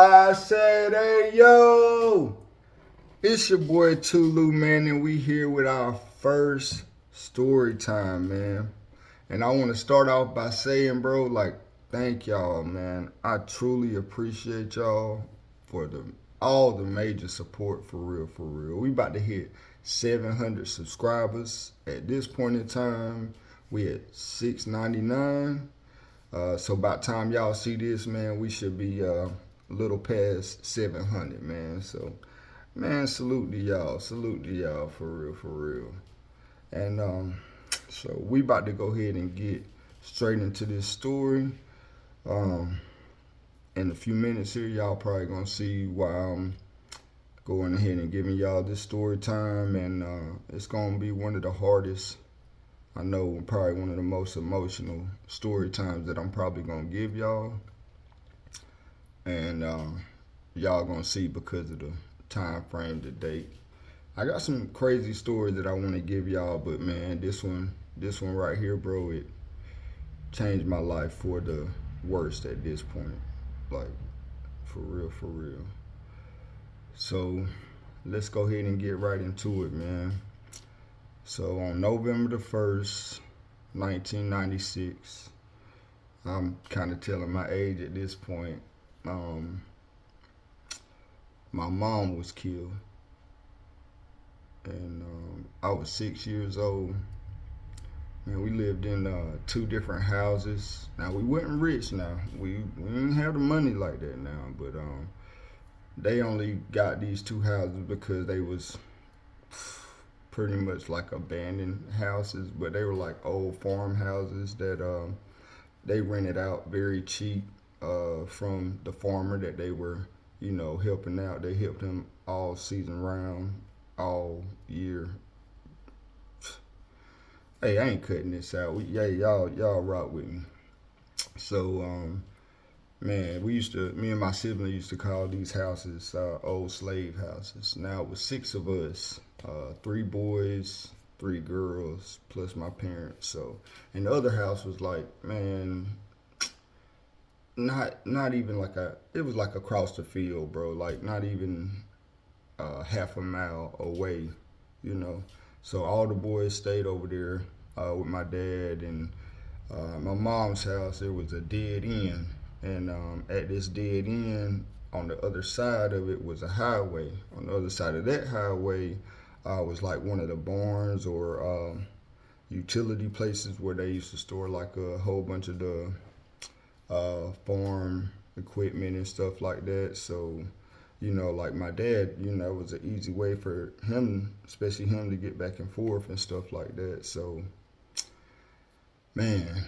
I said, hey, yo, it's your boy Tulu, man, and we here with our first story time, man. And I want to start off by saying, bro, thank y'all, man. I truly appreciate y'all for all the major support, for real, for real. We about to hit 700 subscribers. At this point in time, we at 699. So by the time y'all see this, man, we should be a little past 700, man. So, man, salute to y'all, for real, for real. And so we about to go ahead and get straight into this story. Um, in a few minutes here, y'all probably gonna see why I'm going ahead and giving y'all this story time, and it's gonna be one of the hardest. I know probably one of the most emotional story times that I'm probably gonna give y'all, and y'all gonna see because of the time frame, the date. I got some crazy stories that I want to give y'all, but man, this one right here, bro, it changed my life for the worst at this point, like for real, for real. So let's go ahead and get right into it, man. So on November the 1st, 1996, I'm kind of telling my age at this point. Um, my mom was killed, and I was 6 years old. Man, we lived in two different houses. Now we wasn't rich. Now we didn't have the money like that now, but they only got these two houses because they was pretty much like abandoned houses, but they were like old farmhouses that they rented out very cheap from the farmer that they were, helping out. They helped him all season round, all year. Hey, I ain't cutting this out. Y'all rock with me. So, man, me and my sibling used to call these houses old slave houses. Now it was six of us, three boys, three girls, plus my parents. So, and the other house was like, man, not even like it was like across the field, bro. Like not even half a mile away, you know. So all the boys stayed over there with my dad, and my mom's house. There was a dead end, and at this dead end, on the other side of it was a highway. On the other side of that highway was like one of the barns or utility places where they used to store like a whole bunch of the farm equipment and stuff like that. So, like my dad, it was an easy way for him, especially him, to get back and forth and stuff like that. So, man,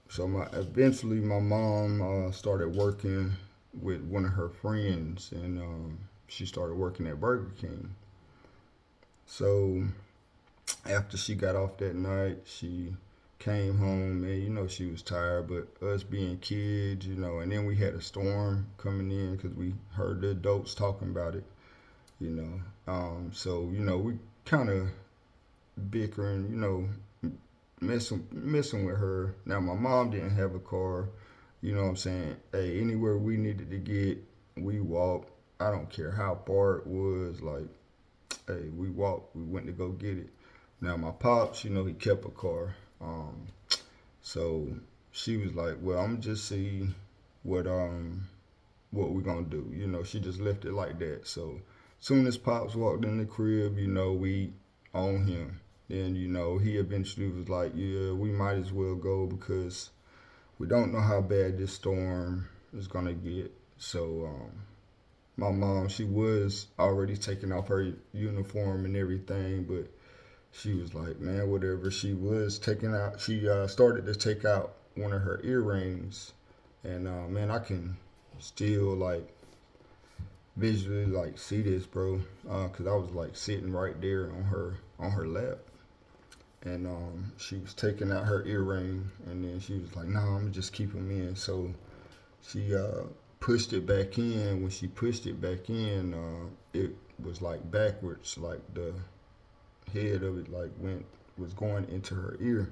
so eventually my mom started working with one of her friends, and she started working at Burger King. So after she got off that night, she came home, and she was tired, but us being kids, and then we had a storm coming in because we heard the adults talking about it, you know. So we kind of bickering, messing with her. Now my mom didn't have a car, you know what I'm saying? Hey, anywhere we needed to get, we walked. I don't care how far it was, like, hey, we walked, we went to go get it. Now my pops, he kept a car. So she was like, well, I'm just see what we gonna do. She just left it like that. So soon as Pops walked in the crib, we on him. Then, he eventually was like, yeah, we might as well go because we don't know how bad this storm is gonna get. So my mom, she was already taking off her uniform and everything, but she was like, man, whatever. She was taking out, she started to take out one of her earrings. And man, I can still like visually like see this, bro, because I was like sitting right there on her lap. And she was taking out her earring, and then she was like, "No, I'm gonna just keep them in." So she pushed it back in. When she pushed it back in, it was like backwards, like the head of it like was going into her ear,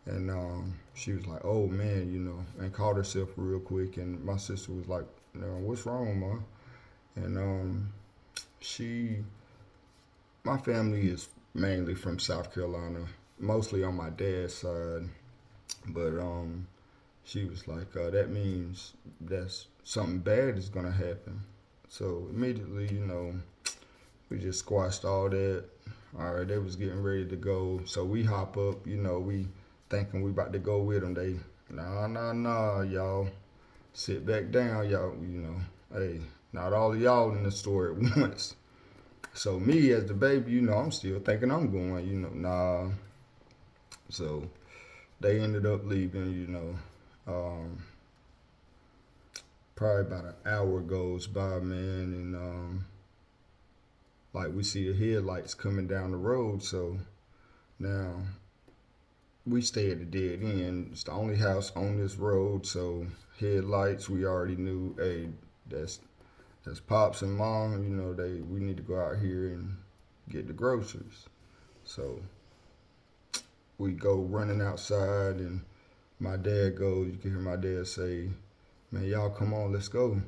and she was like, "Oh man," and caught herself real quick. And my sister was like what's wrong, ma? And she, my family is mainly from South Carolina, mostly on my dad's side. But she was like, that means that's something bad is gonna happen. So immediately, we just squashed all that. All right, they was getting ready to go, so we hop up. We thinking we about to go with them. They, nah, y'all, sit back down, y'all. Hey, not all of y'all in the store at once. So me as the baby, I'm still thinking I'm going. Nah. So they ended up leaving. Probably about an hour goes by, man, and like we see the headlights coming down the road. So now we stay at the dead end. It's the only house on this road, so headlights. We already knew, hey, that's pops and mom. We need to go out here and get the groceries. So we go running outside, and my dad goes. You can hear my dad say, "Man, y'all come on, let's go."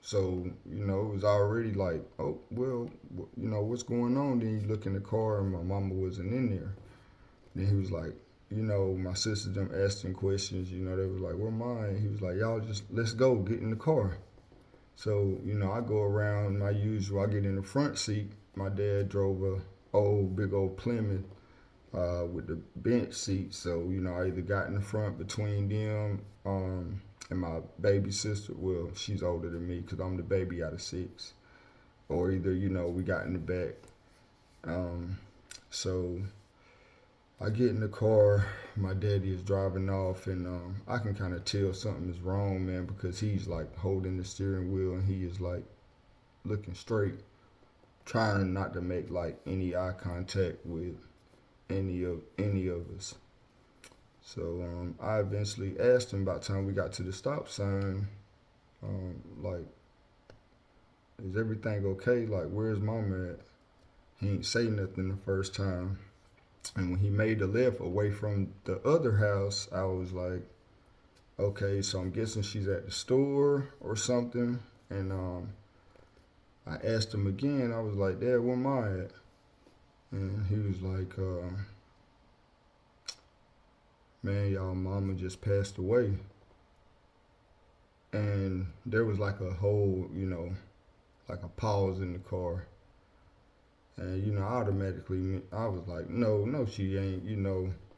So, it was already like, oh, well, what's going on? Then you look in the car and my mama wasn't in there. Then he was like, my sisters them asking questions, they was like, where mine? He was like, y'all just, let's go, get in the car. So, I go around my usual, I get in the front seat. My dad drove a big old Plymouth with the bench seat. So, I either got in the front between them, and my baby sister, well, she's older than me because I'm the baby out of six. Or either, we got in the back. So I get in the car, my daddy is driving off, and I can kind of tell something is wrong, man, because he's like holding the steering wheel and he is like looking straight, trying not to make like any eye contact with any of us. So I eventually asked him about time we got to the stop sign, like, is everything okay? Like, where's mama at? He ain't say nothing the first time. And when he made the left away from the other house, I was like, okay, so I'm guessing she's at the store or something. And I asked him again. I was like, Dad, where am I at? And he was like, man, y'all mama just passed away. And there was like a whole, like a pause in the car. And, automatically, I was like, no, she ain't,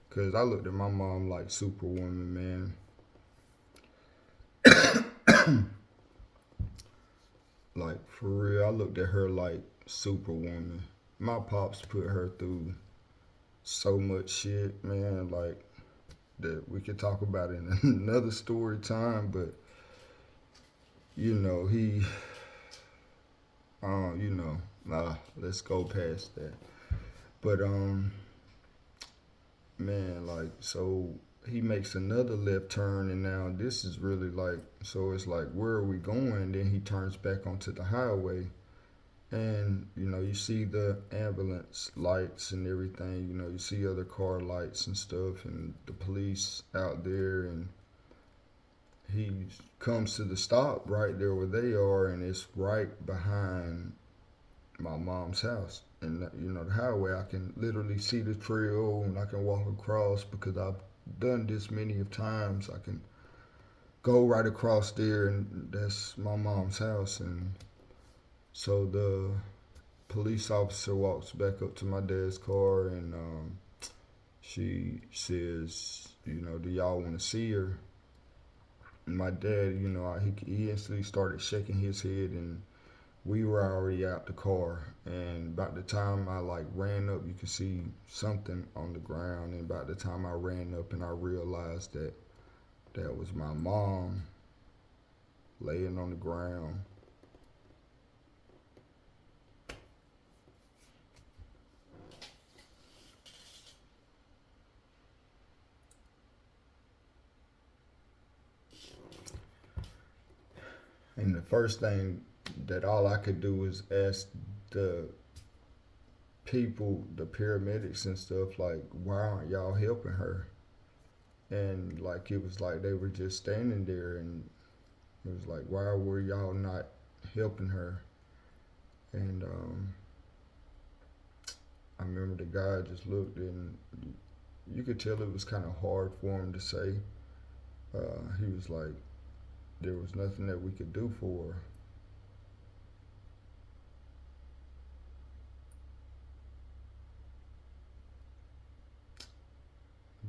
because I looked at my mom like Superwoman, man. Like, for real, I looked at her like Superwoman. My pops put her through so much shit, man, like, that we could talk about in another story time, but, he, let's go past that. But, man, like, so he makes another left turn, and now this is really like, so it's like, where are we going? Then he turns back onto the highway, and you see the ambulance lights and everything. You see other car lights and stuff, and the police out there, and he comes to the stop right there where they are, and it's right behind my mom's house. And the highway, I can literally see the trail, and I can walk across because I've done this many of times. I can go right across there, and that's my mom's house. And so the police officer walks back up to my dad's car, and she says, do y'all want to see her? And my dad, he instantly started shaking his head, and we were already out the car. And about the time I like ran up, you could see something on the ground. And about the time I ran up and I realized that that was my mom laying on the ground. And the first thing that all I could do was ask the people, the paramedics and stuff, like, why aren't y'all helping her? And like, it was like they were just standing there, and It was like, why were y'all not helping her? And I remember the guy just looked, and you could tell it was kind of hard for him to say. He was like, there was nothing that we could do for her.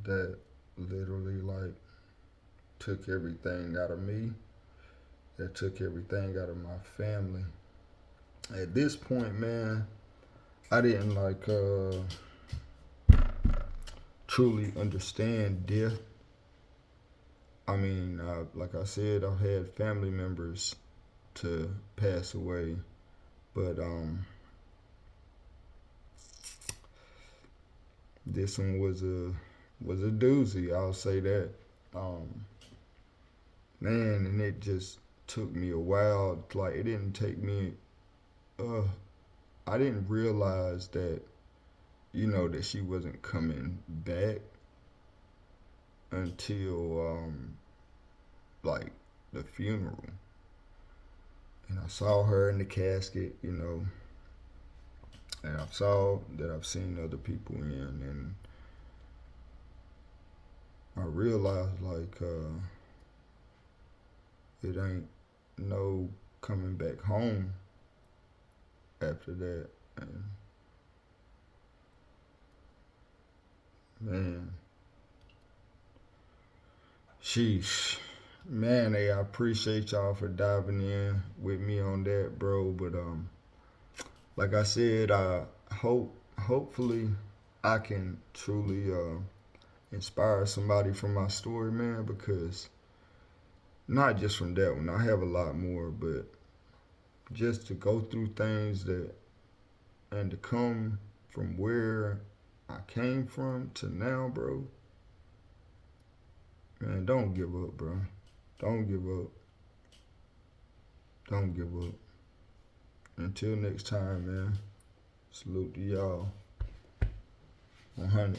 That literally like took everything out of me. That took everything out of my family. At this point, man, I didn't like truly understand death. I mean, like I said, I've had family members to pass away, but this one was a doozy. I'll say that. Um, Man, and it just took me a while. Like it didn't take me. Uh, I didn't realize that that she wasn't coming back until like the funeral, and I saw her in the casket, and I saw that I've seen other people in, and I realized like it ain't no coming back home after that, and man, sheesh. Man, hey, I appreciate y'all for diving in with me on that, bro. But like I said, I hopefully I can truly inspire somebody from my story, man, because not just from that one. I have a lot more, but just to go through things that and to come from where I came from to now, bro. Man, don't give up, bro. Don't give up. Don't give up. Until next time, man. Salute to y'all. 100.